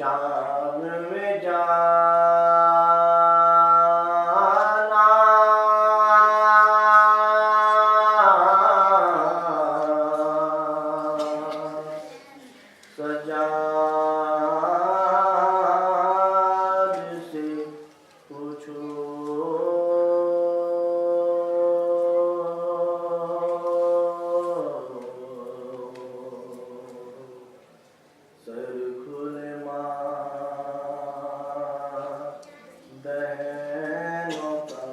شام میں جانا سجاد سے پوچھو سر کھلے بہنوں کا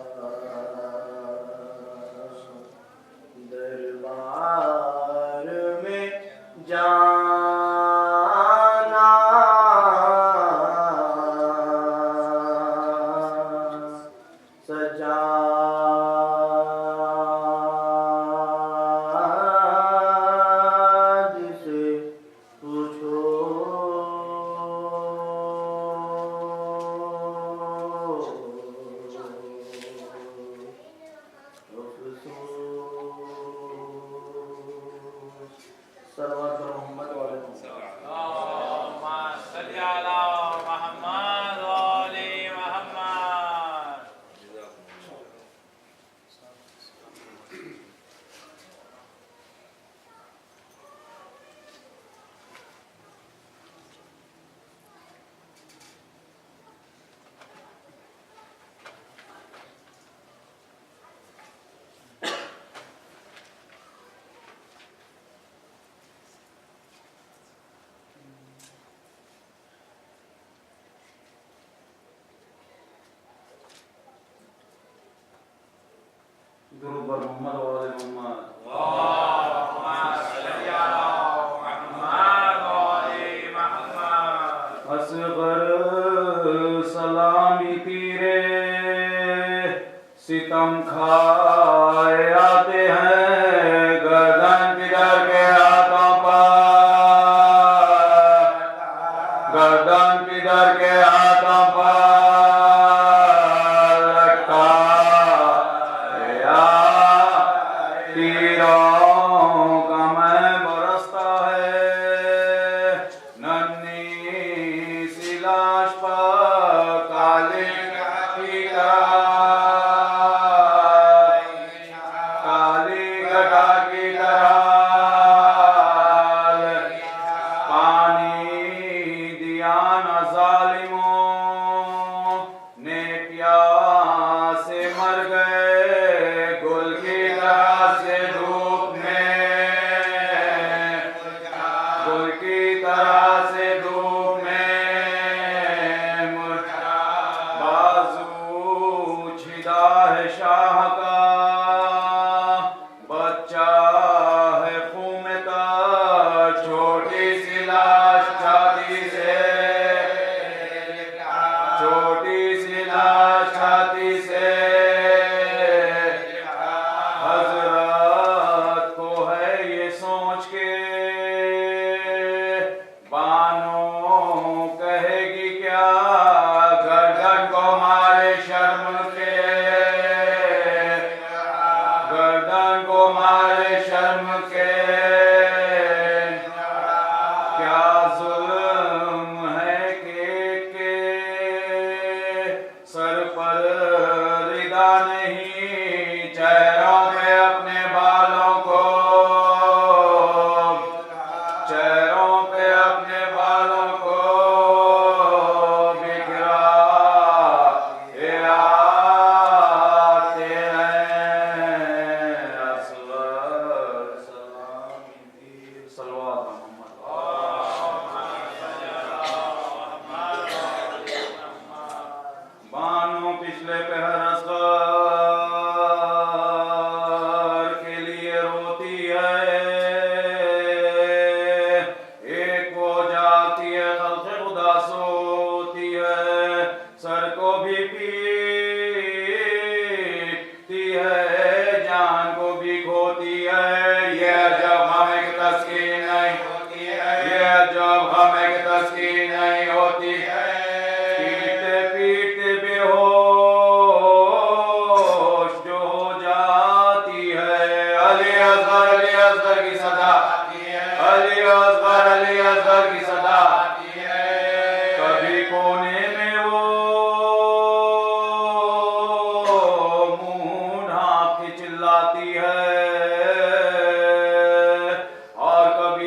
دربار میں جانا سجاد سے پوچھو صلوات محمد والے اللهم صل على محمد وآل محمد. درود بر محمد و آل محمد. اللهم صل على محمد وآل محمد. اصغر سلامی تیرے ستم کھائے آتے ہیں گردن پدر کے ہاتھوں پر، گردن پدر کے ہاتھوں پر تیروں کا میں برستا ہے ننھی سی لاش پر کالی کی طرح، کالی گٹا کی طرح پانی دیا نہ ظالموں نے پیاس سے مر گئے گل کی طرح سے دھوپ میں، گل کی طرح سے دھوپ میں بازو چھدا ہے شاہ کا بچہ ہے خون میں تر چھوٹی سی لاش چھاتی سے، چھوٹی سی لاش چھاتی سے حضرت کو ہے یہ سوچ کے بانو کہے گی کیا گردن کو مارے شرم کے، گردن کو مارے شرم کے کیا ظلم ہے کہ سر پر ردا نہیں چہروں پہ اپنے بالوں کو، چہروں پہ اپنے بالوں کو بکھرا آتے ہیں اصغر سلامی صلوات محمد. بانو پچھلے پہر اصغر کے لیے روتی ہے، ایک وہ جاتی ہے خلق خدا سوتی ہے، سر کو بھی پیٹتی ہے جان کو بھی کھوتی ہے، یہ جب ہمیں تسکین نہیں ہوتی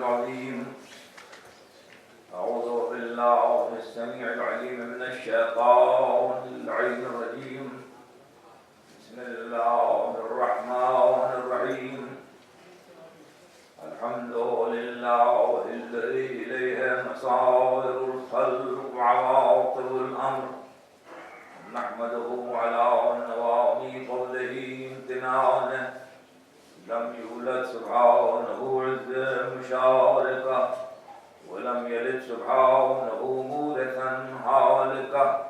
العظيم أعوذ بالله السميع العليم من الشيطان اللعين الرجيم بسم الله الرحمن الرحيم الحمد لله الذي إليه مصائر الخلق وعواقب الأمر نحمده على نوامي فضله امتنانه لم يولد سبحانه عز مشاركه ولم يلد سبحانه مورثا هالكه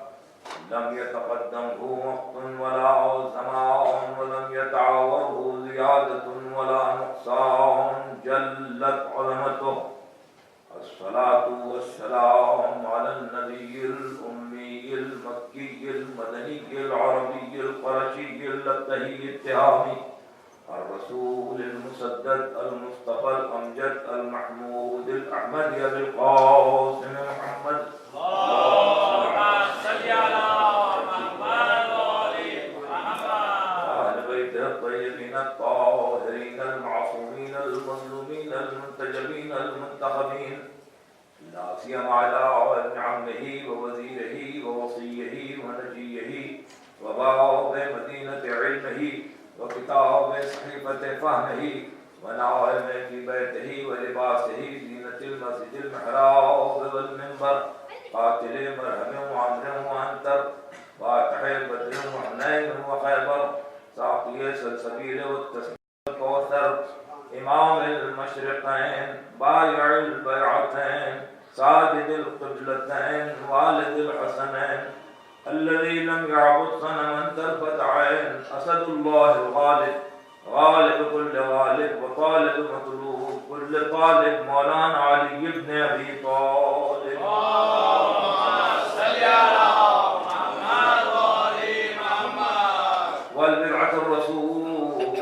لم يتقدمه وقت ولا زمان ولم يتعاوره زيادة ولا نقصان جلت عظمته الصلاة والسلام على النبي الأمي المكي المدني العربي القرشي الابتهي التهامي الرسول المسدد المصطفى الأمجد المحمود الأحمدي أبي القاسم محمد اللهم صل على محمد وآل محمد وآل بيته الطيبين الطاهرين المعصومين المظلومين المنتجبين المنتخبين لا سيما على ابن عمه ووزيره ووصيه ونجيه وباب مدينة علمه وكتاب صحيفة فهمه ونائم في بيته ولباسه زينة المسجد المحراب والمنبر قاتل مرهم وعمر وعنتر فاتح بدر وحنين وخيبر ساقي سلسبيل والتسبيح والكوثر إمام المشرقين بايع البيعتين ساجد القبلتين والد الحسنين الذي لم يعبد صنما طرفة عين أسد الله الغالب غالب كل غالب وطالب مطلوب كل طالب مولانا علي بن أبي طالب اللهم صل على محمد وآل محمد والبدعة الرسول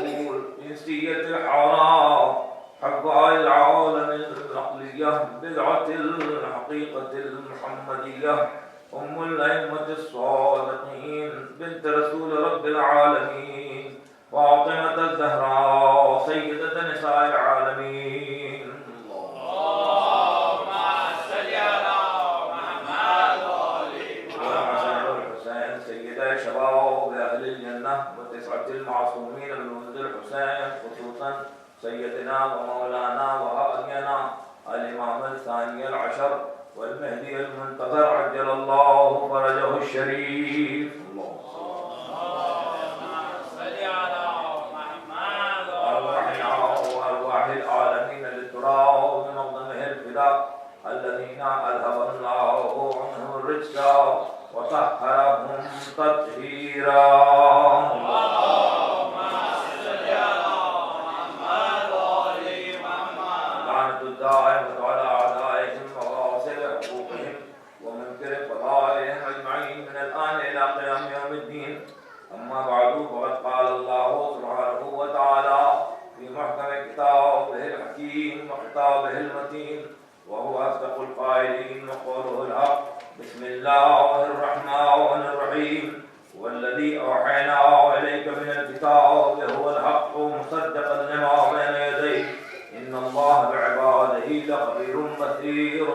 جنسية الحرام حفاء العالم العقلية بدعة الحقيقة المحمدية أم الأئمة الصادقين بنت رسول رب العالمين فاطمة الزهراء سيدة نساء العالمين اللهم صل على محمد وآل والحسن والحسين سيدة شباب أهل الجنة وتسعة المعصومين الولد الحسين خصوصا سيدنا ومولانا وهادينا الإمام الثاني العشر والمهدي المنتظر عجل الله فرجه الشريف اللهم صل على محمد أرواحنا وأرواح العالمين للتراب بمقدمه الفداء الذين أذهب الله عنهم الرجس وطهرهم تطهيرا اللهم صل على محمد وآل محمد لعنة الدائمة على أعدائهم وغاصب حقوقهم ومنكر فضائلهم أجمعين من الآن إلى قيام يوم الدين أما بعد فقد قال الله سبحانه وتعالى في محكم كتابه الحكيم وخطابه المتين وهو أصدق القائلين وقوله الحق بسم الله الرحمن الرحيم والذي أوحينا إليك من الكتاب هو الحق مصدقا لما بين يديه إن الله بعباده لخبير بصير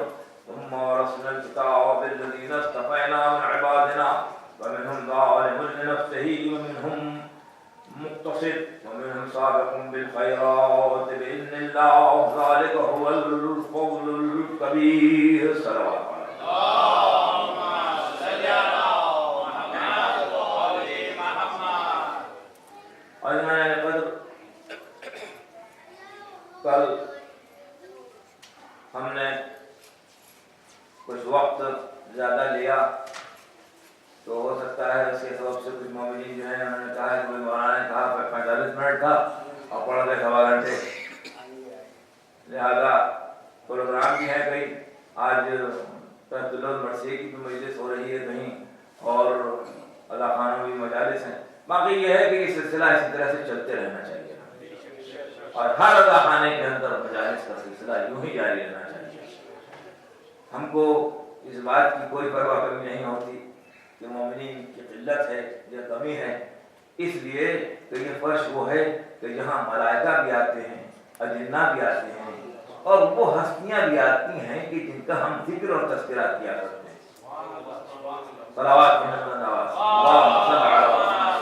ثم ورثنا الكتاب الذين اصطفينا من عبادنا فمنهم ظالم لنفسه ومنهم مقتصد ومنهم سابق بالخيرات بإذن الله ذلك هو الفضل الكبير صلوات الله اللهم صل على محمد وآل محمد عزمان قدر کل ہم نے کچھ وقت زیادہ لیا تو ہو سکتا ہے اس کے سبب سے کچھ مومنین جو ہیں انہوں نے کہا کہ کوئی مولانا نے کہا 45 منٹ تھا اور پڑھ گئے 1.5 گھنٹے لہذا پروگرام بھی ہے کہیں آج تحت مرثیہ کی بھی مجلس ہو رہی ہے کہیں اور اللہ خانوں کی مجالس ہیں باقی یہ ہے کہ یہ سلسلہ اسی طرح سے چلتے رہنا چاہیے اور ہر ادا خانے کے اندر مجالس کا سلسلہ یوں ہی جاری رہنا چاہیے ہم کو اس بات کی کوئی پرواہ کبھی نہیں ہوتی کہ مومنین کی قلت ہے یا کمی ہے اس لیے کہ یہ فرش وہ ہے کہ جہاں ملائکہ بھی آتے ہیں اجنہ بھی آتے ہیں اور وہ ہستیاں بھی آتی ہیں کہ جن کا ہم ذکر اور تذکرہ کیا کرتے ہیں. صلوات محمد نواز اللہم صل علی محمد.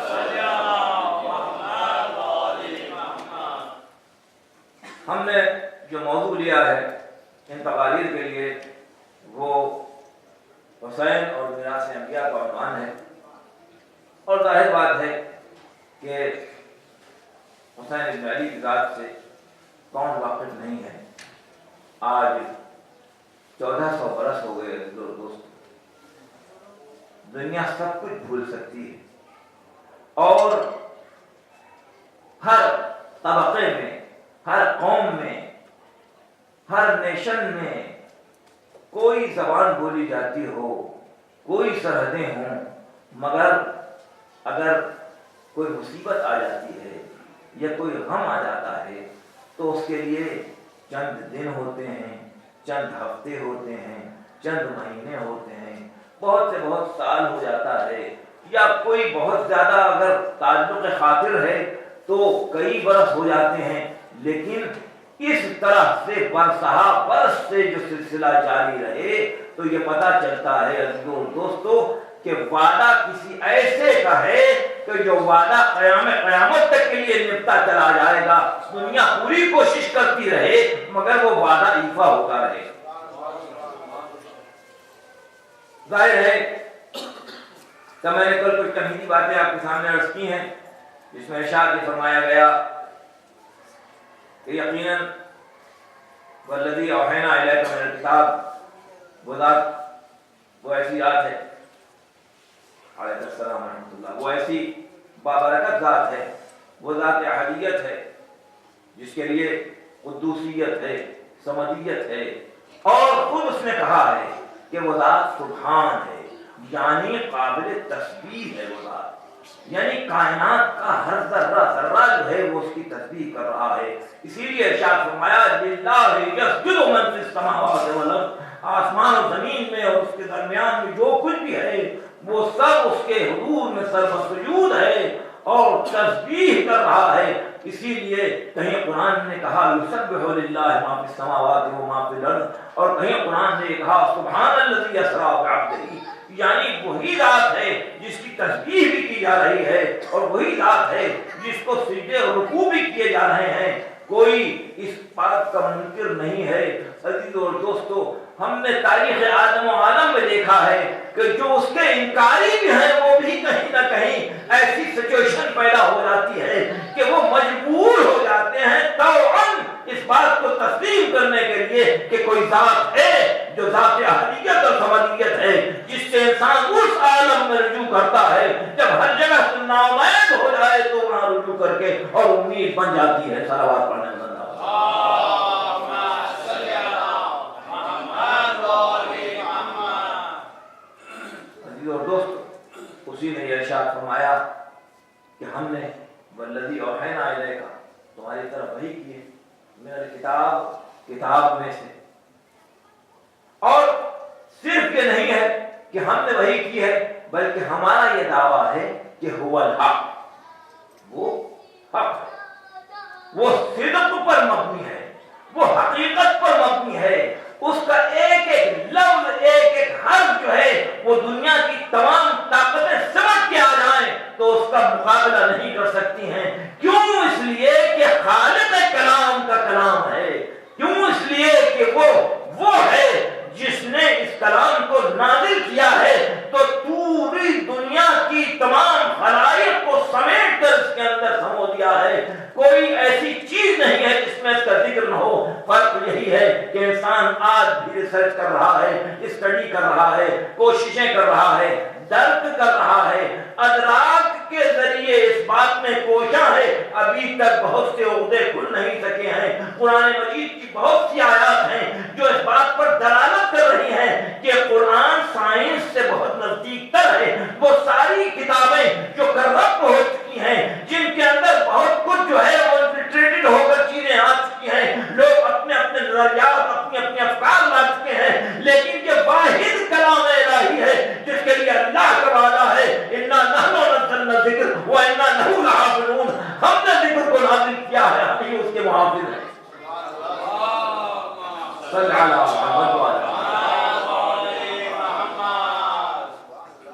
ہم نے جو موضوع لیا ہے ان تقاریر کے لیے وہ حسین اور میراث انبیاء کا عنوان ہے. اور ظاہر بات ہے کہ حسین بن علی کی ذات سے کون واقف نہیں ہے. آج 1400 برس ہو گئے دوست. دنیا سب کچھ بھول سکتی ہے اور ہر طبقے میں، ہر قوم میں، ہر نیشن میں کوئی زبان بولی جاتی ہو، کوئی سرحدیں ہوں، مگر اگر کوئی مصیبت آ جاتی ہے یا کوئی غم آ جاتا ہے تو اس کے لیے چند دن ہوتے ہیں، چند ہفتے ہوتے ہیں، چند مہینے ہوتے ہیں، بہت سے بہت سال ہو جاتا ہے، یا کوئی بہت زیادہ اگر تعلق خاطر ہے تو کئی برس ہو جاتے ہیں. لیکن اس طرح سے برسہ برس سے جو سلسلہ جاری رہے تو یہ پتہ چلتا ہے عزیزو اور دوستو کہ وعدہ کسی ایسے کا ہے کہ جو وعدہ قیامت تک کے لیے نبھتا چلا جائے گا. دنیا پوری کوشش کرتی رہے مگر وہ وعدہ ایفا ہوتا رہے. ظاہر ہے کہ میں نے کل کچھ تمہیدی باتیں آپ کے سامنے عرض کی ہیں جس میں ارشاد فرمایا گیا کہ یقیناً والذی اوحینا الیک من الکتاب، وہ ذات، وہ ایسی ذات ہے علیہ السلام ورحمۃ اللہ، وہ ایسی بابرکت ذات ہے، وہ ذات احدیت ہے جس کے لیے قدوسیت ہے، سمدیت ہے. اور خود اس نے کہا ہے کہ وہ ذات سبحان ہے، یعنی قابل تسبیح ہے. وہ ذات یعنی کائنات کا ہر ذرہ ذرہ جو ہے وہ اس کی تسبیح کر رہا ہے. اسی لیے ارشاد فرمایا للہ یسجد من فی السماوات والارض، آسمان و زمین میں اور اس کے درمیان میں جو کچھ بھی ہے وہ سب اس کے حضور میں سرمسجود ہے اور تسبیح کر رہا ہے. اسی لیے کہیں قرآن نے کہا یسبح للہ ما فی السماوات و ما فی الارض، اور کہیں قرآن نے کہا سبحان الذی اسری بعبدہ، یعنی وہی ذات ہے جس کی تسبیح بھی کی جا رہی ہے اور وہی ذات ہے جس کو سجدے اور رکوع بھی کیے جا رہے ہیں. کوئی اس بات کا منکر نہیں ہے. عزیزو اور دوستو، ہم نے تاریخ آدم و آدم میں دیکھا ہے کہ جو اس کے انکاری بھی ہیں وہ بھی کہیں نہ کہیں ایسی سچویشن پیدا ہو جاتی ہے کہ وہ مجبور ہو جاتے ہیں توأن اس بات کو تسلیم کرنے کے لیے کہ کوئی ذات ہے جو ذات احدیت اور سمدیت ہے، جس سے انسان اس عالم میں رجوع کرتا ہے جب ہر جگہ سے ناامید ہو جائے تو وہاں رجوع کر کے اور امید بن جاتی ہے. صلوات پڑھنے میں اور دوست، اسی نے یہ ارشاد فرمایا کہ ہم نے والذی اوحینا الیک، تمہاری طرف وحی کی ہے من الکتاب، کتاب میں سے. اور صرف یہ نہیں ہے کہ ہم نے وحی کی ہے بلکہ ہمارا یہ دعویٰ ہے کہ هو الحق، وہ حق ہے، وہ صدق پر مبنی ہے، وہ حقیقت پر مبنی ہے. اس کا ایک ایک لفظ، ایک ایک حرف جو ہے وہ دنیا کی تمام طاقتیں سمجھ کے آ جائیں تو اس کا مقابلہ نہیں کر سکتی ہیں. کیوں؟ اس لیے کہ خالق کلام کا کلام ہے. کیوں؟ اس لیے کہ وہ ہے جس نے اس کلام کو نازل کیا ہے تو پوری دنیا کی تمام خلائق کو سمیٹ کر اس کے اندر سمو دیا ہے. کوئی ایسی چیز نہیں ہے جس میں اس کا ذکر نہ ہو. فرق یہی ہے کہ انسان آج بھی ریسرچ کر رہا ہے، اسٹڈی کر رہا ہے، کوششیں کر رہا ہے، درک کر رہا ہے، ادراک کے ذریعے اس بات میں کوشاں ہے. ابھی تک بہت سے عقدے کھل نہیں سکے ہیں. قرآن مجید کی بہت سی آیات ہیں جو اس بات پر دلالت کر رہی ہیں کہ قرآن سائنس سے بہت نزدیک تر ہے. وہ ساری کتابیں جو کرپٹ ہو چکی ہیں، جن کے اندر بہت کچھ جو ہے وہ انفلٹریٹڈ ہو کر چیزیں آ چکی ہیں، لوگ اپنے اپنے نظریات، اپنے اپنے افکار لا چکے ہیں، لیکن یہ واحد کلام الہی ہے جس کے لیے اللہ کا وعدہ ہے انا نحن نزلنا الذکر وانا له لحافظون. ہم نے ذکر کو نازل کیا ہے، ہم ہی اس کے محافظ ہیں. صلی اللہ علیہ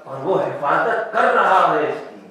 اور وہ حفاظت کر رہا ہے اس کی.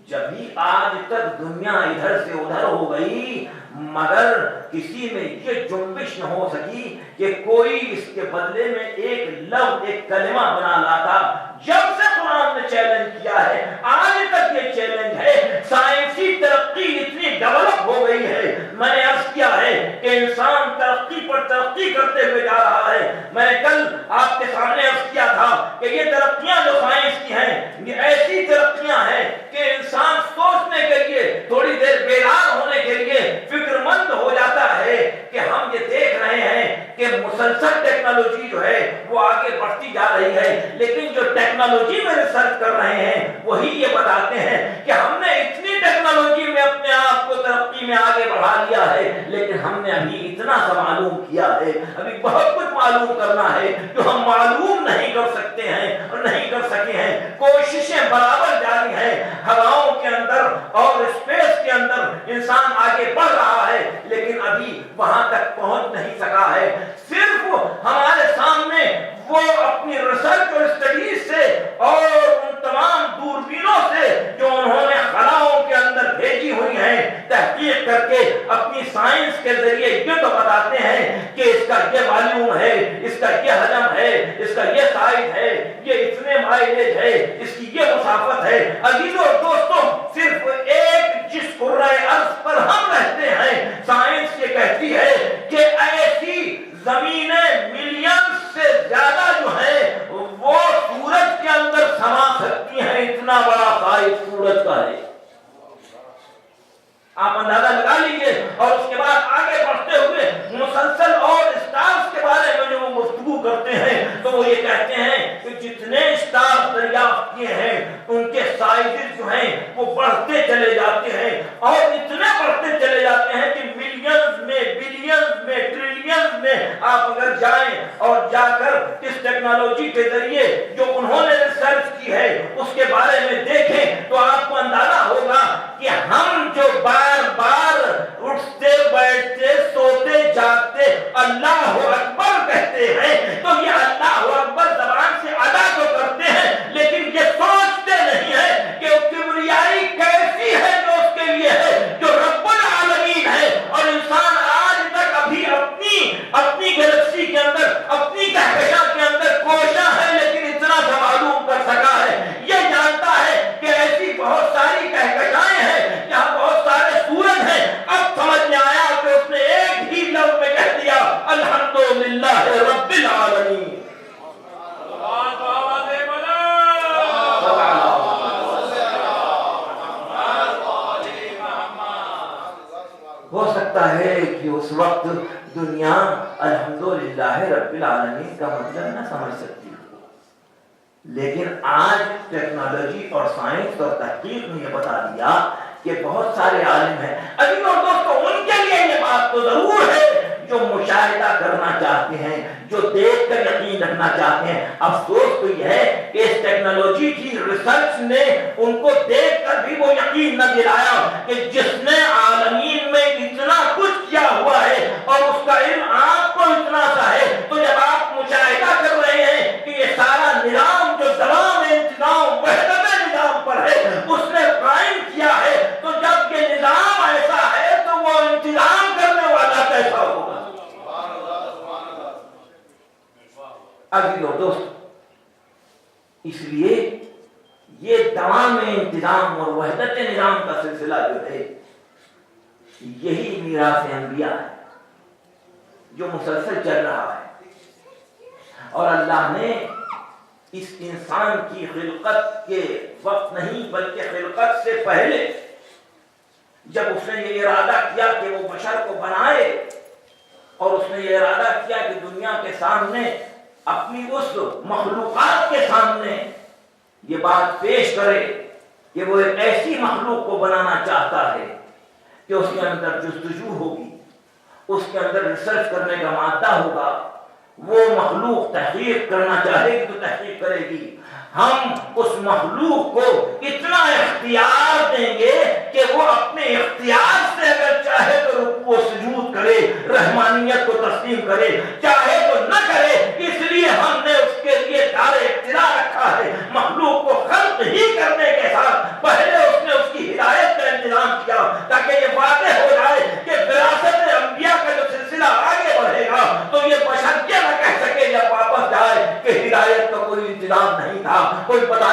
جبھی آج تک دنیا ادھر سے ادھر ہو گئی مگر کسی میں یہ جنبش نہ ہو سکی کہ کوئی اس کے بدلے میں ایک لفظ ایک کلمہ بنا لاتا. جب سے قرآن نے چیلنج کیا ہے آج تک یہ چیلنج ہے. سائنسی ترقی اتنی ڈیولپ ہو گئی ہے. میں نے عرض کیا ہے کہ انسان ترقی پر ترقی کرتے ہوئے جا رہا ہے. میں نے کل آپ کے سامنے عرض کیا تھا کہ یہ ترقیاں جو سائنس کی ہیں یہ ایسی ترقیاں ہیں کہ انسان سوچنے کے لیے تھوڑی دیر بیدار ہونے کے لیے فکر مند ہو جاتا ہے کہ ہم یہ دیکھ رہے ہیں کہ مسلسل ٹیکنالوجی جو ہے وہ آگے بڑھتی جا رہی ہے. لیکن جو ٹیکنالوجی میں ریسرچ کر رہے ہیں وہی یہ بتاتے ہیں کہ ہم نے اتنی ٹیکنالوجی میں اپنے آپ کو ترقی میں آگے بڑھا لیا ہے لیکن ہم نے ابھی اتنا سا معلوم کیا ہے. ابھی بہت کچھ معلوم کرنا ہے جو ہم معلوم نہیں کر سکتے ہیں اور نہیں کر سکے ہیں. کوششیں برابر جاری ہیں. ہواؤں کے اندر اور اسپیس کے اندر انسان آگے بڑھ رہا ہے لیکن ابھی وہاں تک پہنچ نہیں سکا ہے. صرف ہمارے سامنے وہ اپنی ریسرچ اور اسٹڈیز سے اور ان تمام دوربینوں سے جو انہوں نے خلاؤں کے اندر بھیجی ہوئی ہیں تحقیق کر کے اپنی سائنس کے ذریعے یہ تو بتاتے ہیں کہ اس کا یہ والیوم ہے, اس کا یہ حجم ہے, اس کا یہ سائز ہے, یہ اتنے مائلیج ہے, اس کی یہ مسافت ہے. عزیزوں اور دوستوں صرف ایک جس کرۂ ارض پر ہم رہتے ہیں سائنس یہ کہتی ہے کہ ایسی زمینیں ملین سے زیادہ جو ہیں وہ سورج کے اندر سما سکتی ہیں. اتنا بڑا سائز سورج کا ہے. آپ اندازہ لگا لیجئے. اور اس کے بعد آگے بڑھتے ہوئے مسلسل اور اسٹارز کے بارے میں جو وہ گفتگو کرتے ہیں تو وہ یہ کہتے ہیں کہ جتنے اسٹار دریافت کیے ہیں ان کے سائزز جو ہیں وہ بڑھتے چلے جاتے ہیں اور اتنے بڑھتے چلے جاتے ہیں کہ ملینز میں, بلینز میں, ٹریلینز میں آپ اگر جائیں اور جا کر اس ٹیکنالوجی کے ذریعے جو انہوں نے ریسرچ کی ہے اس کے بارے میں دیکھیں تو آپ کو اندازہ ہوگا کہ ہم جو بار بار اٹھتے بیٹھتے سوتے جاگتے اللہ اکبر کہتے ہیں تو یہ اللہ اکبر زبان سے ادا تو کرتے ہیں لیکن یہ سوچتے نہیں ہیں کہ کبریائی کیسی ہے جو اس کے لیے ہے جو رب العالمین ہے. اور انسان آج تک ابھی اپنی گلیکسی کے اندر اپنی کہکشاں کے اندر کوشاں ہے لیکن اتنا سا معلوم کر سکا ہے. یہ جانتا ہے کہ ایسی بہت ساری کہکشائیں ہیں جہاں بہت سارے سورج ہیں. اب سمجھ میں آیا کہ اس نے ایک ہی لفظ میں کہہ دیا الحمدللہ رب العالمین. ہو سکتا ہے کہ اس وقت دنیا الحمدللہ رب العالمین کا مطلب نہ سمجھ سکتی ہو لیکن آج ٹیکنالوجی اور سائنس اور تحقیق نے یہ بتا دیا کہ بہت سارے عالم ہیں. ابھی اور دوستوں ان کے لیے یہ بات تو ضرور ہے جو مشاہدہ کرنا چاہتے ہیں, جو دیکھ کر یقین رکھنا چاہتے ہیں. افسوس تو یہ ہے کہ اس ٹیکنالوجی کی ریسرچ نے ان کو دیکھ کر بھی وہ یقین نہ دلایا کہ جس نے عالمین میں اتنا کچھ کیا ہوا ہے اور اس کا علم آپ کو اتنا سا ہے تو جب آپ مشاہدہ کر رہے ہیں کہ یہ سارا نظام جو تمام انتظام وحدت نظام پر ہے اس نے قائم کیا ہے تو جب یہ نظام ایسا ہے تو وہ انتظام کرنے والا کیسا ہوگا. عزیزو دوست اس لیے یہ دوام انتظام اور وحدت نظام کا سلسلہ جو ہے یہی میراث انبیاء ہے جو مسلسل چل رہا ہے. اور اللہ نے اس انسان کی خلقت کے وقت نہیں بلکہ خلقت سے پہلے جب اس نے یہ ارادہ کیا کہ وہ بشر کو بنائے اور اس نے یہ ارادہ کیا کہ دنیا کے سامنے اپنی اس مخلوقات کے سامنے یہ بات پیش کرے کہ وہ ایک ایسی مخلوق کو بنانا چاہتا ہے کہ اس کے اندر جستجو ہوگی, اس کے اندر ریسرچ کرنے کا مادہ ہوگا, وہ مخلوق تحقیق کرنا چاہے گی تو تحقیق کرے گی. ہم اس مخلوق کو اتنا اختیار دیں گے کہ وہ اپنے اختیار سے اگر چاہے تو رکوع و سجود کرے, رحمانیت کو تسلیم کرے, چاہے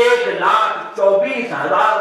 1,24,000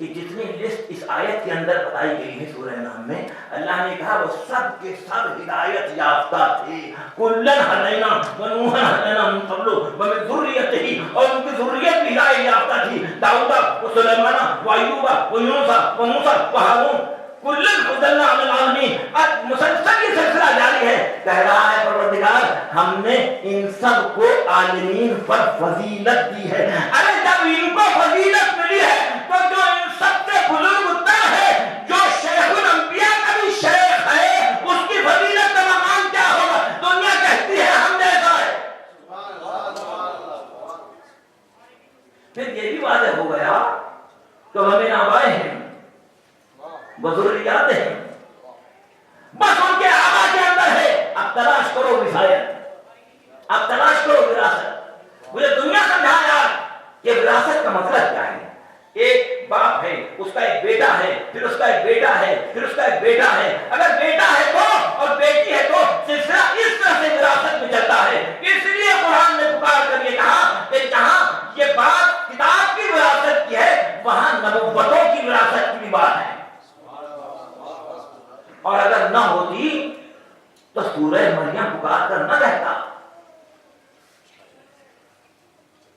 کہ جتنی لسٹ اس آیت کے اندر بتائی گئی ہے سورہ نام میں، اللہ نے کہا وہ سب کے سب ہدایت یافتہ تھے. کلن ہدینا ونوحا ہدینا من قبل ومن ذریتہ، اور ان کی ذریت بھی ہدایت یافتہ تھی. داؤد و سلیمان و ایوب و یونس و موسیٰ و ہارون کلن فضلنا علی العالمین. اب مسلسل یہ سلسلہ جاری ہے. کہہ رہا ہے پروردگار ہم نے ان سب کو عالمین پر فضیلت دی ہے. ارے جب ان کو فضیلت ملی ہے تو جو ان سب سے بزرگ تر ہے، جو شیخ الانبیاء کا بھی شیخ ہے، اس کی فضیلت کا مقام کیا ہوگا؟ دنیا کہتی ہے ہم جیسا ہے. پھر یہ بھی واضح ہو گیا تو ہمیں آبائے ہیں، بزرگیات ہیں، بس ان کے آبا کے اندر ہے. اب تلاش کرو وصایت، اب تلاش کرو وراثت. مجھے دنیا سمجھا یار کہ وراثت کا مطلب کیا ہے. ایک باپ ہے، اس کا ایک بیٹا ہے، پھر اس کا ایک بیٹا ہے، پھر اس کا ایک بیٹا ہے. اگر بیٹا ہے تو اور بیٹی ہے تو سلسلہ اس طرح سے وراثت میں چلتا ہے. اس لیے قرآن نے پکار کر یہ کہا کہ جہاں یہ بات کتاب کی وراثت کی ہے، وہاں نبوتوں کی وراثت کی بھی بات ہے. اور اگر نہ ہوتی تو سورہ مریم پکار کر نہ رہتا.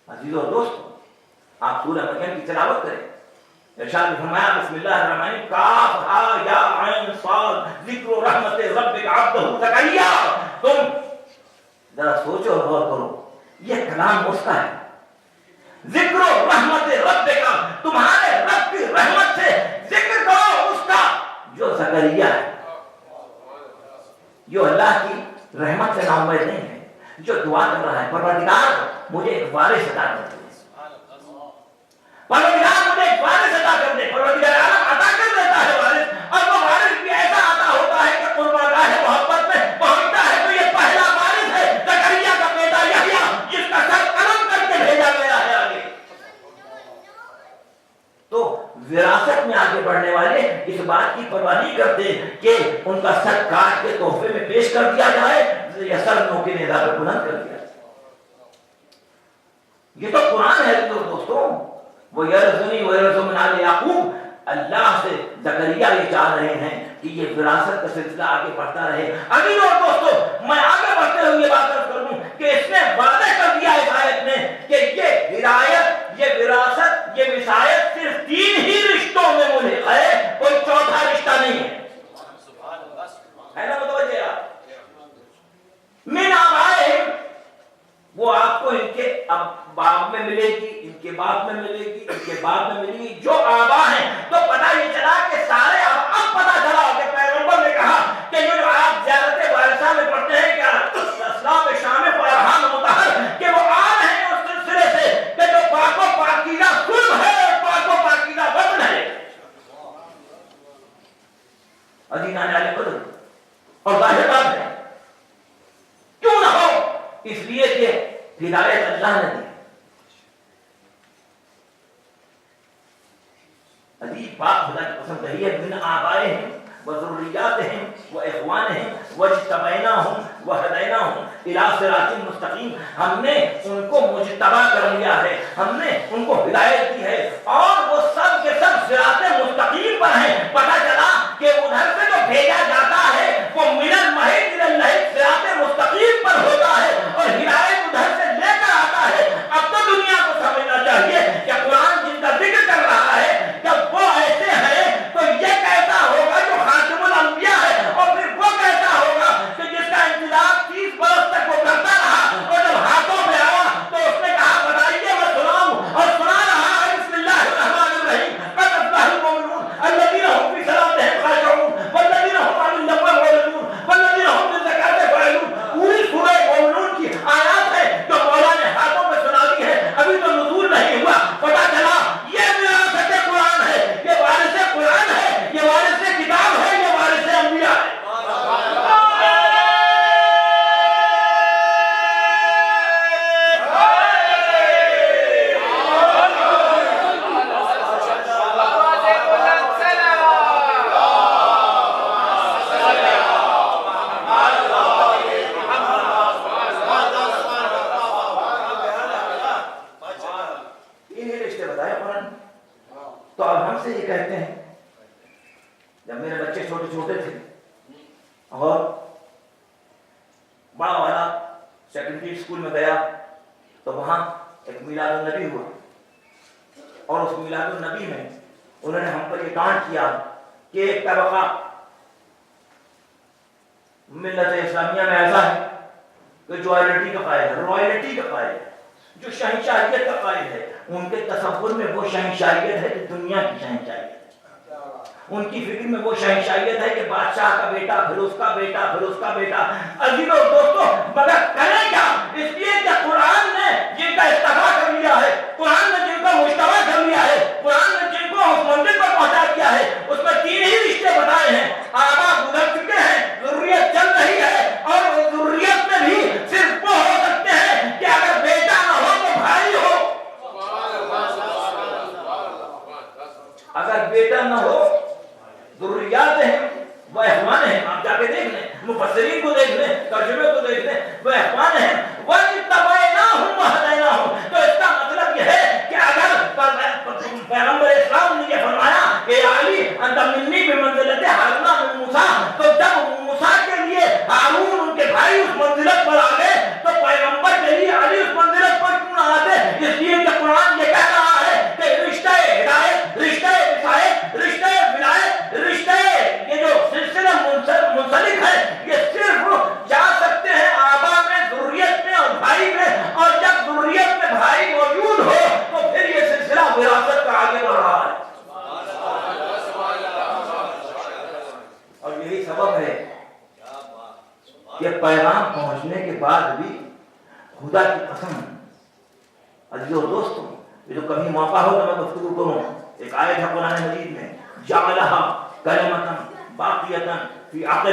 عزیز اور دوست، آپ سورہ مریم کی تلاوت کریں. ارشاد نے فرمایا بسم اللہ الرحمن الرحیم کاف ہا یا عین صاد ذکر رحمت ربک عبدہ زکریا. تم ذرا سوچو اور غور کرو، یہ کلام اس کا ہے. ذکر رحمت ربک، تمہارے رب کی رحمت سے ذکر کرو اس کا جو زکریا ہے، جو اللہ کی رحمت سے نامید نہیں ہے، جو دعا کر رہا ہے پروردگار مجھے ایک وارث عطا کر دے، پروردگار مجھے ایک وارث عطا کر دے. پروردگار عالم عطا کر دیتا ہے وارث، اور وہ وارث بھی ایسا عطا ہوتا ہے کہ قربانگاہ محبت میں پہنچتا ہے تو یہ پہلا وارث ہے زکریا کا بیٹا یحییٰ، جس کا سر قلم کر کے بھیجا گیا ہے آگے. تو وراثت میں آگے بڑھنے والے اس بات کی پرواہ نہیں کرتے کہ ان کا سر کاٹ کے تحفے میں پیش کر دیا جائے یا سر نوکے نے پر بلند کر دیا. یہ تو قرآن ہے دوستوں. وہ یرزنی و یرز من آل یعقوب، اللہ سے زکریا یہ چاہ رہے ہیں کہ یہ وراثت کا سلسلہ آگے بڑھتا رہے. عزیز اور دوستوں، میں آگے بڑھتے ہوئے یہ بات کر دوں کہ اس نے واضح کر دیا اس آیت میں کہ یہ ہدایت، یہ وراثت، یہ وصایت صرف 3 ہی رشتوں میں ملحق ہے، کوئی چوتھا رشتہ نہیں ہے. ہے نا متوجہ؟ من آبائہم، وہ آپ کو ان کے باپ میں ملے گی، ان کے باپ میں ملے گی، ان کے باپ میں ملے گی، جو آبا ہیں. تو پتہ یہ چلا کہ سارے اب پتہ چلا کہ پیغمبر نے کہا کہ یہ جو آپ زیارت وارثہ میں پڑھتے ہیں کیا اسلام شام فرحان مطہر، کہ وہ آن ہیں اس سلسلے سے کہ جو پاک و پاکیزہ قلب ہے اور پاک و پاکیزہ بدن ہے. عزیزان علی قدر، اور ظاہر بات ہے کیوں نہ ہو، اس لیے کہ ہدایت اللہ نے دی. عجیب بات خدا کی قسم کہی ہے، من آبائہم وذریاتہم واخوانہم واجتبیناہم وہدیناہم الی صراط مستقیم. ہم نے ان کو مجتبی کر لیا ہے، ہم نے ان کو ہدایت دی ہے، اور وہ سب کے سب صراط مستقیم پر ہیں. پتہ چلا کہ ادھر سے جو بھیجا جاتا ہے وہ من المحض الی اللحظ صراط مستقیم پر ہوتا ہے، اور ہدایت ادھر سے لے کر آتا ہے. اب تو دنیا کو سمجھنا چاہیے کہ قرآن جن کا ذکر کر رہا ہے جب وہ ایسے ہیں تو یہ کیسا ہوگا جو خاتم الانبیاء ہے، اور پھر وہ کیسا ہوگا کہ جس کا انتظار 30 برس تک وہ کرتا رہا، اور جب ہاتھوں میں آیا تو اس نے کہا بتائیے میں سناؤں، اور سنا رہا ہے بسم اللہ الرحمن الرحیم قد افلح المؤمنون سے یہ کہتے ہیں جب میرے بچے چھوٹے چھوٹے تھے اور بڑا والا سیکنڈری اسکول میں گیا تو وہاں ایک میلاد النبی ہوا اور اس میلاد النبی میں انہوں نے ہم پر یہ ڈانٹ کیا کہ ایک طبقہ ملت اسلامیہ میں ایسا ہے کہ جو رائلٹی کا قائل ہے، رائلٹی کا قائل ہے، جو شہنشاہیت کا قائل ہے، ان کے تصور میں وہ شہنشاہیت ہے کہ دنیا کی شہنشاہیت ہے، ان کی فکر میں وہ شہنشاہیت ہے کہ بادشاہ کا بیٹا پھر اس کا بیٹا پھر اس کا بیٹا۔ عزیزو دوستو، مگر کریں کیا؟ اس لیے کہ قرآن نے جن کا استفا کر لیا ہے، قرآن نے جن کا مشتبہ کر لیا ہے، قرآن نے جن کو اس منزل پر پہنچا دیا ہے، اس میں 3 ہی رشتے بتائے ہیں۔ آبا گزر چکے ہیں، ضروریت چل رہی ہے، اور ضروریت میں بھی صرف وہ ہو سکتے ہیں کہ اگر بیٹا نہ ہو تو بھائی ہو، اگر بیٹا نہ ہو ضروریات ہیں، وہ احوان ہیں۔ آپ جا کے دیکھ لیں، مفسرین کو دیکھ لیں، ترجمے کو دیکھ لیں، وہ احوان ہیں۔ وَاتَّبَعْنَاهُمْ وَهَدَيْنَاهُمْ، تو اس کا مطلب یہ ہے کہ اگر پیغمبر اسلام نے یہ فرمایا کہ علی انت منی بمنزلت ہارون من موسیٰ، تو جب موسیٰ کے لیے ہارون ان کے بھائی اس منزلت پر آ گئے تو پیغمبر کے لیے علی اس منزلت پر کیوں نہ آتے؟ اس لیے کہ قرآن یہ کہہ رہا ہے کہ رشتہ ہدایت، رشتہ وصایت، رشتہ ولایت، رشتہ یہ جو سلسلہ منسلک ہے یہ صرف جا سکتے ہیں آبا میں، ضروریت میں اور بھائی میں، اور جب ضروریت میں بھائی موجود ہو تو پھر یہ سلسلہ وراثت کا آگے بڑھ رہا ہے۔ اور یہی سبب ہے کہ پیغام پہنچنے کے بعد بھی خدا کی قسم عزیزو دوستوں، یہ جو کبھی موقع ہو تو میں گفتگو کروں، ایک آیت ہے قرآن مجید میں، جعلہا کلمۃ باقیۃ فی عقبہ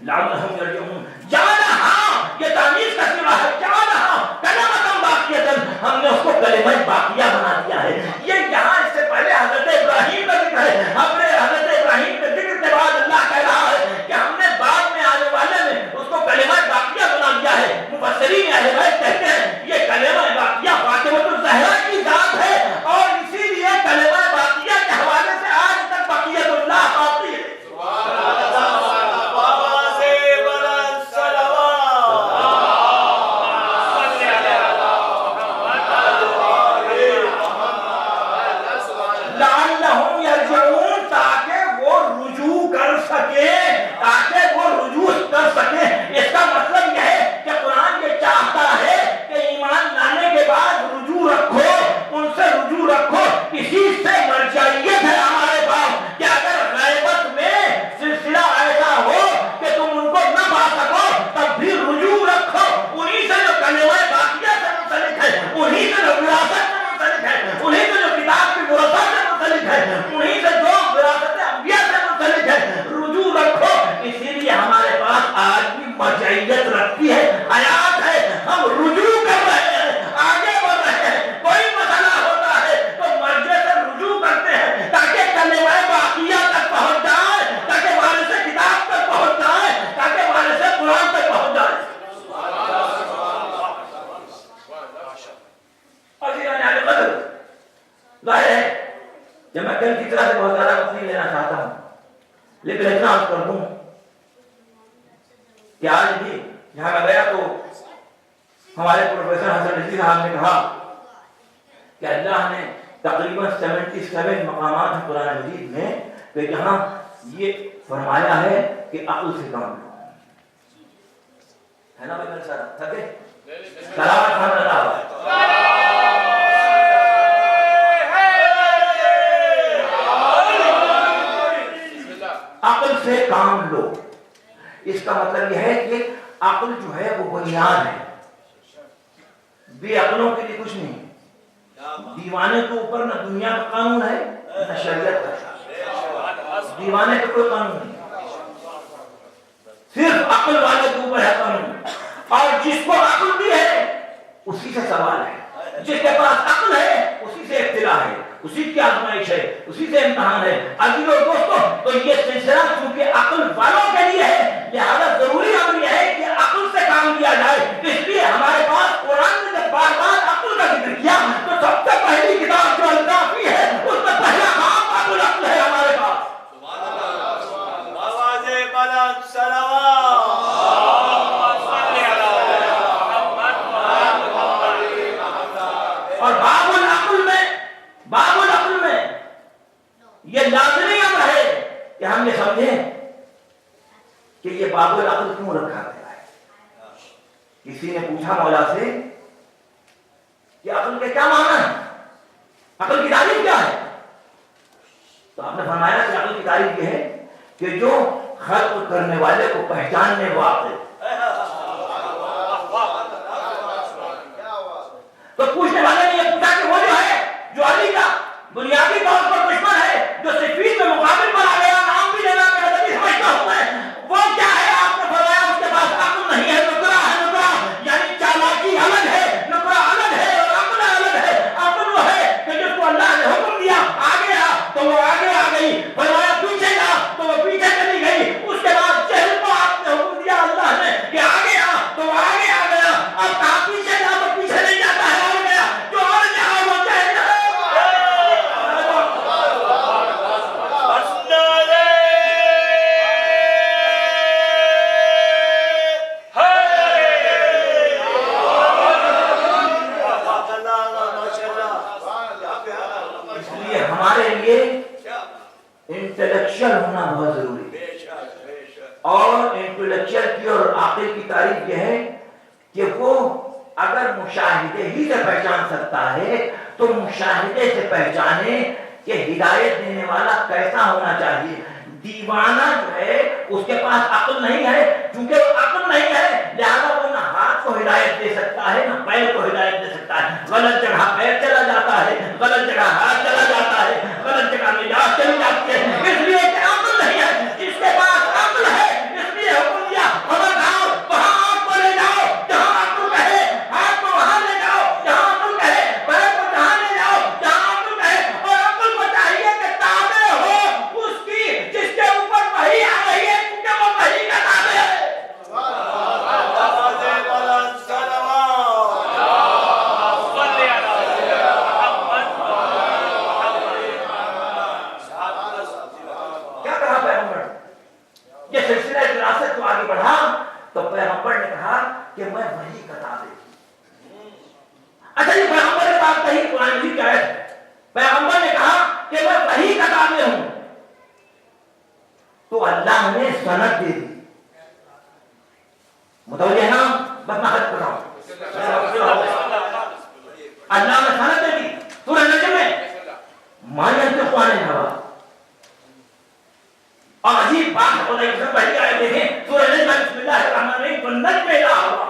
لعلہم یرجعون۔ جعلہا یہ تعمیز کا صیغہ ہے، جعلہا کلمۃ باقیۃ، ہم نے اس کو کلمہ باقیہ بنا دیا ہے۔ یہ یہاں اس سے پہلے حضرت ابراہیم کا ذکر ہے، ہم نے حضرت ابراہیم کے ذکر کے بعد اللہ کہہ رہا ہے کہ ہم نے بعد میں آنے والے میں اس کو کلمہ باقیہ بنا دیا ہے۔ مفسرین اہل بیت کہتے ہیں یہ کلمہ باقیہ فاطمۃ الزہرا کی ذات ہے، اور اسی لیے کلمہ باقیہ کے حوالے سے آج تک بقیت اللہ باقی ہے۔ لعلہم یرجعون، تاکہ وہ رجوع کر سکیں، تاکہ وہ رجوع کر سکیں۔ اس کا مطلب یہ ہے کہ قرآن یہ چاہتا ہے کہ ایمان لانے کے بعد رجوع رکھو، ان سے رجوع رکھو۔ اسی سے مرجعیت ہے ہمارے پاس کہ اگر غیبت میں سلسلہ ایسا ہو کہ تم ان کو نہ پا سکو تب بھی رجوع رکھو۔ انہی سے جو کلمہ باقیہ سے منسلک ہے، انہی سے جو وراثت سے منسلک ہے، انہی سے جو کتاب کی وراثت سے منسلک ہے، انہی سے جو وراثت انبیاء سے منسلک ہے، رجوع رکھو۔ اسی لیے ہمارے پاس آج بھی مرجعیت رکھتی ہے، حیات ہے، ہم رجوع کر رہے ہیں، آگے بڑھ رہے ہیں۔ کوئی مسئلہ ہوتا ہے تو مرجع سے رجوع کرتے ہیں تاکہ کلمہ باقیہ تک پہنچ جائے، تاکہ وارث کتاب تک پہنچ جائے، تاکہ وارث قرآن تک پہنچ جائے۔ ظاہر ہے کہ میں کل کی طرح سے بہت زیادہ وقت نہیں لینا چاہتا ہوں، لیکن اتنا عرض کر دوں کہ آج بھی یہاں میں گیا تو ہمارے پروفیسر حسن رضی صاحب نے کہا کہ اللہ نے تقریباً 77 مقامات ہیں قرآن مجید میں کہ جہاں یہ فرمایا ہے کہ عقل سے کام لو، ہے نا بھائی؟ میرے ساتھ تھکے سلامت خان اللہ عقل سے کام لو۔ اس کا مطلب یہ ہے کہ عقل جو ہے وہ بنیاد ہے، بے عقلوں کے لیے کچھ نہیں۔ دیوانے کے اوپر نہ دنیا کا قانون ہے نہ شریعت کا، دیوانے کا کوئی قانون نہیں، صرف عقل والے کے اوپر ہے قانون۔ اور جس کو عقل بھی ہے اسی سے سوال ہے، جس کے پاس عقل ہے اسی سے ابتلا ہے، اسی کی آزمائش ہے، اسی سے امتحان ہے۔ عزیزو دوستو، تو یہ سلسلہ چونکہ عقل والوں کے لیے ہے، لہذا ضروری امر یہ ہے کہ عقل سے کام لیا جائے۔ اس لیے ہمارے پاس قرآن نے جب بار بار عقل کا ذکر کیا تو سب سے پہلی کتاب جو الکافی ہے اس میں پہلا کام عقل کہ ہم یہ سمجھیں کہ یہ باب العقل کیوں رکھا گیا ہے. کسی نے پوچھا مولا سے کہ عقل کے کیا معنی ہے, عقل کی تعریف کیا ہے؟ تو آپ نے فرمایا کہ عقل کی تعریف یہ ہے کہ جو خلق کرنے والے کو پہچاننے واقع. تو پوچھنے والے نے یہ پوچھا کہ وہ جو ہے جو علی کا بنیادی طور پر دشمن ہے, جو صفین میں مقابل پر آ گیا, نام بھی لینا میرا نبی سمجھتا ہوں میں, وہ کیا ہے؟ آپ نے فرمایا اس کے پاس عقل نہیں ہے, نکرا ہے. نکرا یعنی چالاکی الگ ہے, نکرا الگ ہے اور عقل الگ ہے. عقل وہ ہے کہ جس کو اللہ نے حکم دیا آگے آ تو وہ آگے آ گئی, فرمایا پیچھے جا تو وہ پیچھے چلی گئی. اس کے بعد جہل کو آپ نے حکم دیا اللہ نے کہ آگے آ تو وہ آگے آ گیا. اب کہا پیچھے جا تو پیچھے نہیں جاتا ہے, آ گیا. جو آ گیا وہ جہل ہے. ہمارے لیے انٹلیکچوئل ہونا بہت ضروری ہے. اور انٹلیکچوئل کی اور عاقل کی تعریف یہ ہے کہ وہ اگر مشاہدے ہی سے پہچان سکتا ہے تو مشاہدے سے پہچانے کہ ہدایت دینے والا کیسا ہونا چاہیے. دیوانہ جو ہے اس کے پاس عقل نہیں ہے, چونکہ وہ عقل نہیں ہے لہذا وہ نہ ہاتھ کو ہدایت دے سکتا ہے نہ پیر کو ہدایت دے سکتا ہے. غلط جگہ پیر چلا جاتا ہے, غلط جگہ ہاتھ چلا جاتا ہے, غلط جگہ نجات چلی جاتی ہے. اس لیے کہ عقل نہیں ہے. جس کے پاس عقل ہے اس لیے حکم دیا خبر جاؤ وہاں آپ کو لے جاؤ جہاں عقل کہے, ہاتھ کو وہاں لے جاؤ جہاں عقل کہے, پیر کو جہاں لے جاؤ جہاں عقل کہے. اور عقل کو چاہیے کہ تابع ہو اس کی جس کے اوپر وحی آ رہی ہے, کیونکہ وہ وحی کا تابع ہے. کیا کہا پیغمبر؟ یہ سلسلہ وراثت کو آگے بڑھا تو پیغمبر نے کہا کہ میں وحی کا تابع ہوں. اچھا یہ پیغمبر نے بات کہی, قرآن مجید کیا ہے؟ پیغمبر نے کہا کہ میں وحی کا تابع ہوں تو اللہ نے سند دے دی. متوجہ نا, بس میں حد کر رہا ہوں. اللہ نے سند دے دی سورہ نجم میں, ما ينطق عن الهوى. اور عجیب بات ہو رہی ہے, پہلی آیت دیکھیں سورہ نجم میں, بسم اللہ الرحمن الرحیم, والنجم اذا هوى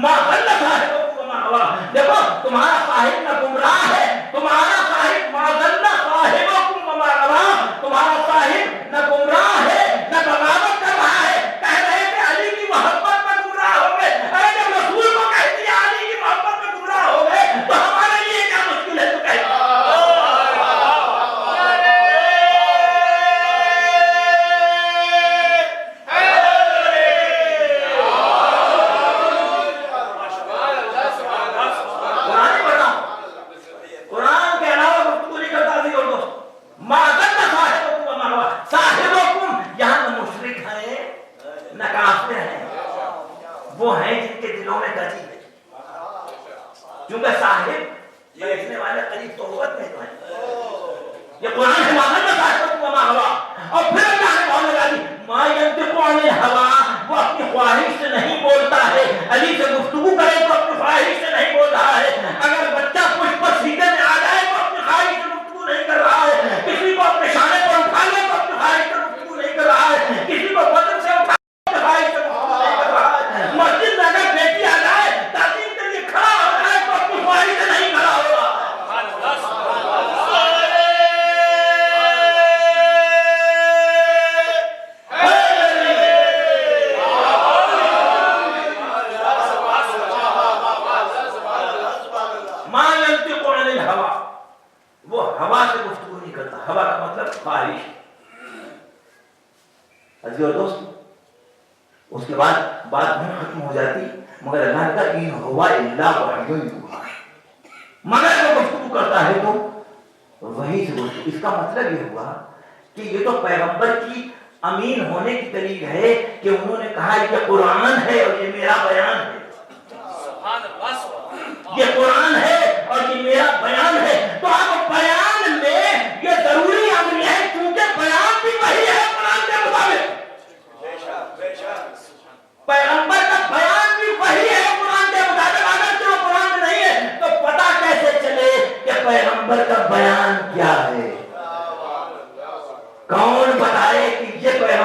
ما ضل صاحبكم وما غوى. دیکھو تمہارا صاحب نہ گمراہ ہے, تمہارا صاحب ما ضل صاحبكم وما غوى, تمہارا صاحب نہ گمراہ ہے نہ بغاوت کر رہا ہے. کہہ رہے کہ علی کی محبت میں گمراہ ہو گئے. ارے جب رسول کو کہہ دیا علی کی محبت میں گمراہ ہو گئے تو ہمارے لیے کیا مشکل ہے؟ تو کہہ وہ ہیں جن کے دلوں میں گجی ہے, کیونکہ صاحب بیٹھنے والے قریب صحبت میں تو ہیں. یہ قرآن ہے ماضر میں صاحب وما ہوا. اور پھر اللہ نے بہت لگا دی ما ينطق عن الهوى, وہ اپنی خواہش سے نہیں بولتا ہے. علی سے گفتگو کرے تو اپنی خواہش سے نہیں بول رہا ہے. اگر بچہ کچھ پر سیدھے میں آ جائے تو اپنی خواہش سے گفتگو نہیں کر رہا ہے. کسی کو اپنے شانے پر اٹھا لے تو اپنی خواہش سے گفتگو نہیں کر رہا ہے. کسی کو بدن سے اٹھا اپنی خواہش سے گفتگو نہیں کر رہا ہے. مسجد میں اگر بیٹی آ جائے تعلیم کے لیے کھڑا ہو جائے تو اپنی خواہش سے نہیں کھڑا ہوگا. وہ ہوا سے گفتگو نہیں کرتا. ہوا کا مطلب خواہش. عزیز اور دوست, اس کے بعد بات نہیں ختم ہو جاتی, مگر اللہ کا ان ہوا الا وحی یوحی, مگر وہ گفتگو کرتا ہے تو وہی سے گفتگو. اس کا مطلب یہ ہوا کہ یہ تو پیغمبر کی امین ہونے کی دلیل ہے کہ انہوں نے کہا یہ قرآن ہے اور یہ میرا بیان ہے. یہ قرآن ہے اور یہ میرا بیان ہے. تو اب بیان میں یہ ضروری امر ہے, کیونکہ بیان بھی وہی ہے, قرآن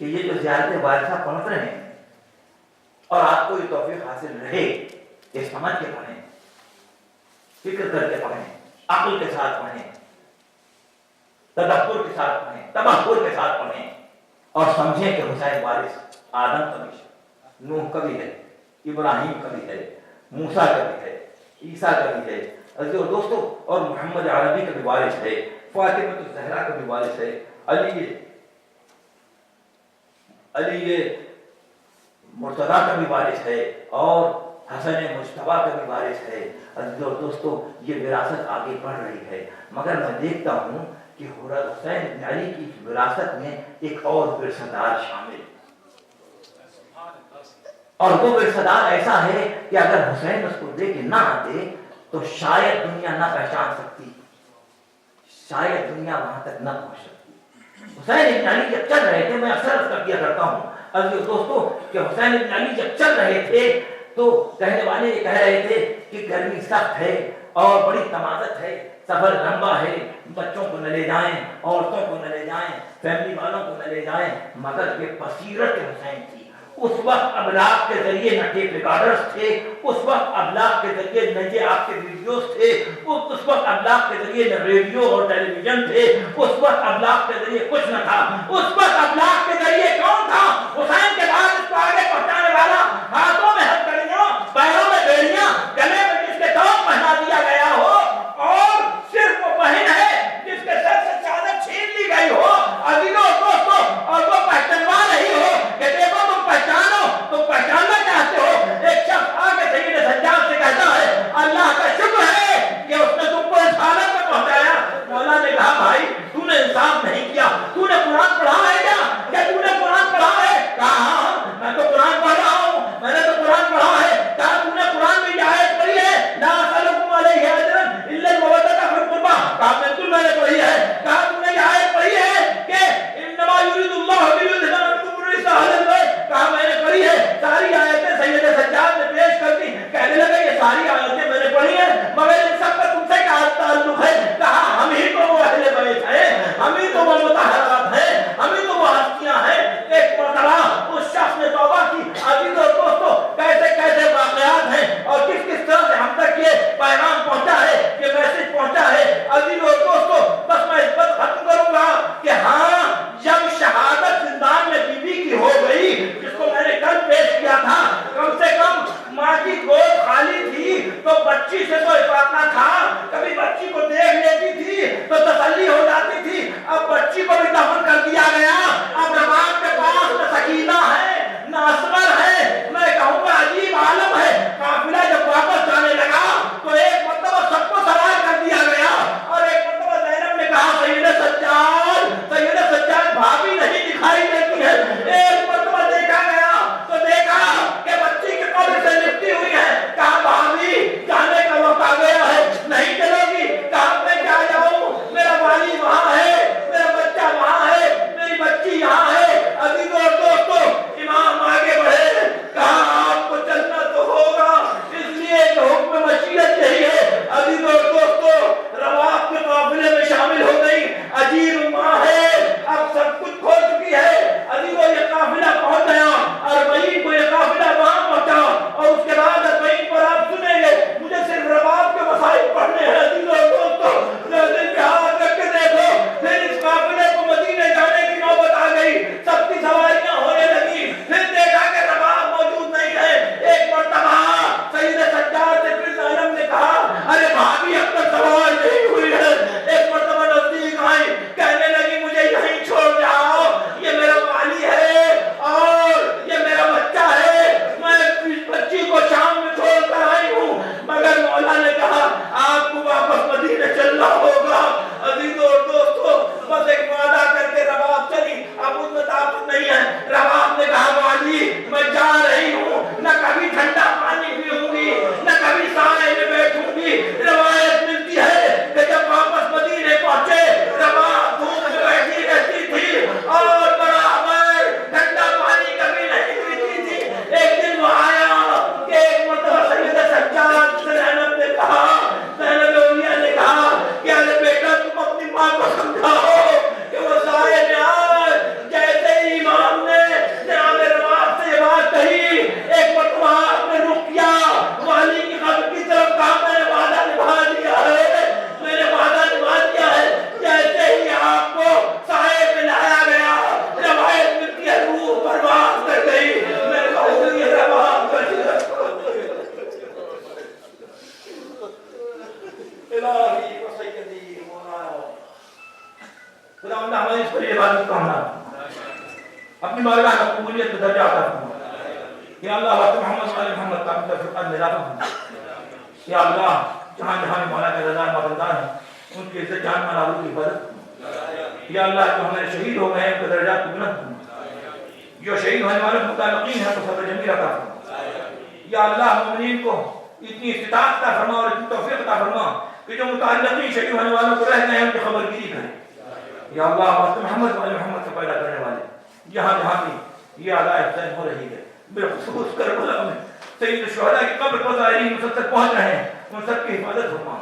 کہ یہ جو زیارت وارثہ پڑھ رہے ہیں اور آپ کو یہ توفیق حاصل رہے، یہ سمجھ کے پڑھیں، فکر کر کے پڑھیں، عقل کے ساتھ پڑھیں، تدبر کے ساتھ پڑھیں، تبحر کے ساتھ پڑھیں، اور سمجھیں کہ حسین وارث آدم کا بھی ہے، نوح کا بھی ہے، ابراہیم کا بھی ہے، موسیٰ کا بھی ہے، عیسیٰ کا بھی ہے، عزیزو دوستو، اور محمد عربی کا بھی وارث ہے، فاطمہ الزہرا کا بھی وارث ہے، علی مرتضیٰ کا بھی وارث ہے، اور حسن مجتبیٰ کا بھی وارث ہے۔ عزیزو دوستو، یہ وراثت آگے بڑھ رہی ہے، مگر میں دیکھتا ہوں کہ حسین بن علی کی وراثت میں ایک اور ورثہ شامل، اور وہ ورثہ ایسا ہے کہ اگر حسین اس کو دے کے نہ دے تو شاید دنیا نہ پہچان سکتی، شاید دنیا وہاں تک نہ پہنچ سکتی۔ حسین بن علی جب چل رہے تھے، میں اکثر عرض کر دیا کرتا ہوں عزیز دوستو کہ حسین بن علی جب چل رہے تھے تو کہنے والے یہ کہہ رہے تھے کہ گرمی سخت ہے اور بڑی تمازت ہے، سفر لمبا ہے، بچوں کو نہ لے جائیں، عورتوں کو نہ لے جائیں، فیملی والوں کو نہ لے جائیں، مگر یہ بصیرت حسین تھی۔ اس وقت ابلاغ کے ذریعے نہ ٹیپ ریکارڈرز تھے، اس وقت ابلاغ کے ذریعے نہ یہ آپ کے ویڈیوز تھے، اس وقت ابلاغ کے ذریعے نہ ریڈیو اور ٹیلی ویژن تھے، اس وقت ابلاغ کے ذریعے کچھ نہ تھا۔ اس وقت ابلاغ کے ذریعے کون تھا؟ حسین کے بعد اس کو آگے پہنچانے والا، ہاتھوں میں ہتھکڑیاں، پیروں میں بیڑیاں، گلے میں جس کے دام پہنا دیا گیا ہو، اور صرف وہ بہن ہے جس کے سر سے چادر چھین لی گئی ہو، عزیزوں دوستوں، اور وہ پہچانوا رہی ہو کہ دیکھو تم پہچانو، تم پہچاننا چاہتے ہو۔ ایک شخص آگے سید سجاد سے کہتا ہے اللہ کا شکر ہے کہ اس نے تم کو اس حالت میں پہنچایا۔ مولا نے کہا بھائی تو نے انصاف نہیں کیا، تو نے قرآن پڑھا ہے کیا تو نے قرآن پڑھا ہے؟ کہا ہاں میں تو قرآن پڑھ رہا ہوں، میں نے تو قرآن پڑھا ہے۔ کہا تو نے قرآن میں یہ آیت پڑھی ہے لا اسألکم علیہ اجرا الا المودۃ فی القربى؟ کہا بالکل میں نے پڑھی ہے۔ کہا تو نے یہ آیت پڑھی ہے کہ انما یرید اللہ لیذهب عنکم الرجس اہل البیت؟ کہا میں نے پڑھی ہے۔ ساری آیتیں سید سجاد نے پیش کر دی، کہنے لگے یہ ساری آیتیں میں نے پڑھی ہیں، مگر ان سب کا تم سے کیا تعلق ہے؟ کہا ہم ہی تو وہ اہل بیت ہیں، ہم ہی تو وہ مطہرات ہیں، ہم ہی تو وہ ہستیاں ہیں۔ ایک مرتبہ اس شخص نے توبہ کی۔ عزیزو دوستو، کیسے کیسے واقعات ہیں اور کس کس طرح سے ہم تک یہ پیغام پہنچا ہے، یہ میسج پہنچا ہے۔ عزیزو دوستو، بس میں اس بات ختم کروں گا کہ ہاں جب شہادت زندان میں بی بی کی ہو گئی، جس کو میں نے کل پیش کیا تھا، کم سے کم ماں کی گود خالی تھی تو بچی سے تو افاقہ تھا، کبھی بچی کو دیکھ لیتی تھی تو تسلی ہو جاتی تھی۔ اب بچی کو بھی دفن کر دیا گیا، اب رباب کے پاس نہ سکینہ ہے نہ اصغر ہے۔ میں کہوں گا عجیب عالم ہے۔ قافلہ جب واپس جانے لگا تو ایک مرتبہ سب کو سوار کر دیا گیا، اور ایک مرتبہ زینب نے کہا سید سجاد بھابھی نہیں دکھائی دیتی ہے۔ ایک مرتبہ دیکھا گیا تو دیکھا کہ بچی کی قبر سے لپٹی ہوئی ہے۔ کہا بھابھی جانے کا وقت آ گیا ہے، نہیں چلو گی؟ کہا میں کیا جاؤں، میرا والی وہاں ہے، میرا بچہ وہاں ہے، میری بچی یہاں ہے۔ عزیزو دوستو، امام آگے بڑھے، کہا آپ کو چلنا تو ہوگا، اس لیے کہ حکم مشیت یہی ہے۔ عزیزو دوستو، رواف کے قافلے میں شامل ہو گئی، عجیب ماں ہے، اب سب کچھ کھو چکی ہے۔ عزیزو یہ قافلہ پہنچ گیا، اربعین کو یہ قافلہ وہاں پہنچا، اور اس کے بعد اربعین پر آپ سنیں گے، مجھے صرف رباب کے مسائل پڑھنے ہیں۔ عزیزو دوستو، دل پہ ہاتھ رکھ کے دیکھو، پھر اس قافلے کو مدینے جانے کی نوبت آ گئی، سب کی سواریاں ہونے لگی، پھر دیکھا کہ رباب موجود نہیں ہے۔ ایک مرتبہ سید سجاد سے پھر زینب نے کہا ارے بھابھی اب تک سوار نہیں ہوئی ہے۔ ایک مرتبہ نزدیک آئی، کہنے لگی مجھے یہیں چھوڑ جاؤ، یہ میرا والی ہے اور یہ میرا بچہ ہے، میں اس بچی کو شام میں چھوڑ کر آئی ہوں۔ مگر مولا نے کہا آپ کو واپس مدینے چلنا ہوگا۔ عزیزو دوستو، بس ایک وعدہ کر کے رباب چلی، اب ان میں طاقت نہیں ہے۔ رباب نے کہا والی میں جا رہی ہوں، نہ کبھی ٹھنڈا پانی پیوں گی، نہ کبھی سائے میں بیٹھوں گی۔ روایت ملتی ہے کہ جب واپس مدینے پہنچے، رباب دھوپ میں بیٹھی رہتی تھی اور برابر ٹھنڈا پانی کبھی نہیں پیتی تھی۔ ایک دن وہ آیا کہ ایک مرتبہ سید سجاد سے زینب نے کہا، زینب اولیاء نے کہا کہ ارے بیٹا تم اپنی ماں کو سمجھاؤ کہ وہ سائے میں آئے۔ جیسے ہی امام نے اپنی بارگاہ میں قبولیت کا درجہ عطا فرما یا اللہ واسطے محمد صلی محمد کا فرقت میں اضافہ فرما یا اللہ جہاں جہاں مولا کے رضا مقدار ہیں ان کی عزت جان مال آبرو کی حفاظت یا اللہ جو ہمارے شہید ہو گئے ہیں ان کے درجات کو بلند فرما جو شہید ہونے والوں کو متعلقین ہیں تو صبر جمیل عطا فرما یا اللہ مومنین کو اتنی استطاعت عطا فرما اور اتنی توفیق عطا فرما کہ جو متعلقین شہید ہونے والوں کو رہ گئے ہیں ان کی خبر گیری کریں یا اللہ واسطے محمد والے محمد کو پیدا کرنے والے جہاں جہاں بھی یہ ادا حسین ہو رہی ہے بالخصوص کربلا میں سید الشہداء کی قبر کو زائرین مسجد تک پہنچ رہے ہیں ان سب کی حفاظت فرما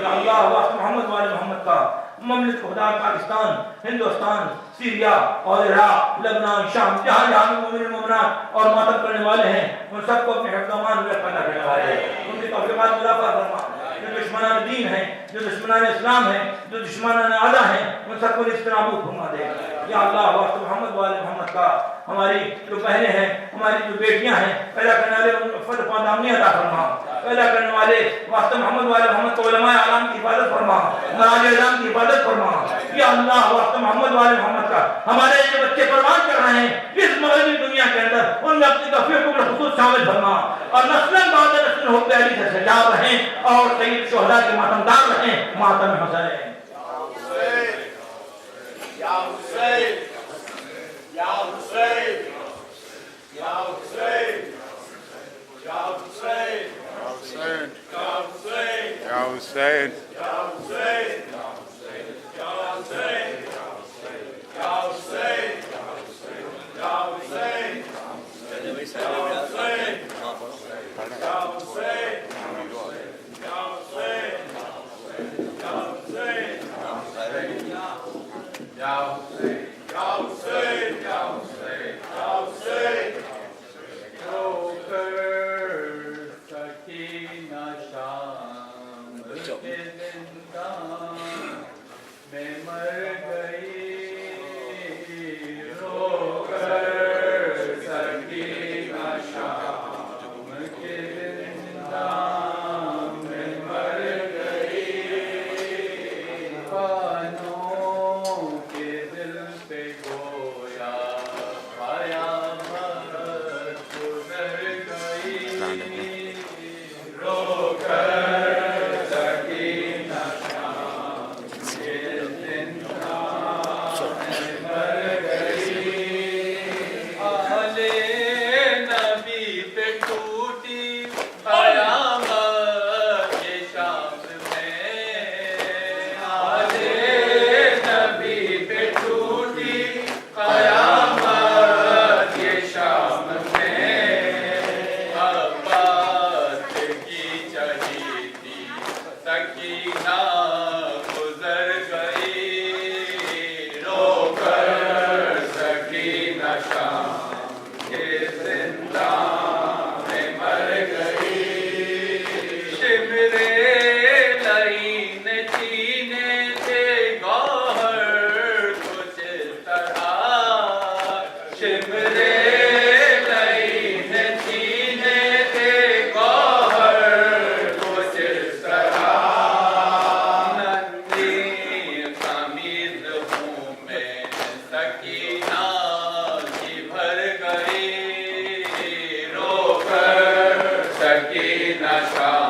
یا اللہ واسطے محمد والے محمد کا مملکت خدا پاکستان ہندوستان سیریا اور عراق لبنان شام جہاں جہاں مومن مومنات اور ماتم کرنے والے ہیں ان سب کو اپنے حفظ و امان میں پیدا کرنے والے ہیں ان کی توفیقات میں اضافہ فرما جو دشمنان دین ہیں جو دشمنان اسلام ہیں جو دشمنان اعلیٰ ہیں ان سب کو اس طرح نابود فرما دے یا اللہ واسطے محمد والے محمد کا ہماری جو بہنیں ہیں ہماری جو بیٹیاں ہیں پیدا کرنے والے ان کو فتح پادامی عطا فرما پیدا کرنے والے واسطے محمد والے محمد کو علماء اعلام کی حفاظت فرما مراجع اعلام کی حفاظت فرما یا اللہ واسطے محمد والے محمد کا ہمارے جو بچے پروان کر رہے ہیں اس مغربی دنیا کے اندر ان میں اپنی توفیق کو بالخصوص شامل فرما اور نسلاً بعد نسل ہو پیاری سے سجاب رہیں اور سید شہداء کے ماتمدار رہیں ماتم حسین Ya Hussein, Ya Hussein, Ya Hussein, Ya Hussein, Ya Hussein, Ya Hussein, Ya Hussein, Ya Hussein, Ya Hussein, Ya Hussein, Ya Hussein, Ya Hussein, Ya Hussein, Ya Hussein, Ya Hussein, Ya Hussein. رو کر سکینہ شام کے زندان میں مر گئی رو کر سکینہ شام کے زندان میں مر گئی خانوں کے دل پہ گویا قیامت گزر گئی رو کر سکینہ شام کے زندان میں مر گئی آلِ نبی پہ ٹوٹی قیامت کے شام میں آلِ نبی پہ ٹوٹی قیامت کے شام میں عباس کی چہیتی سکینہ گزر گئی رو کر سکینہ شام کے زندان میں مر گئی شمرے لعین چینے تھے گوہر کچھ طرح شمرے لعین چینے تھے گوہر کچھ طرح ننھی قمیض ہوں میں سکینہ کی بھر گئی رو کر سکینہ شام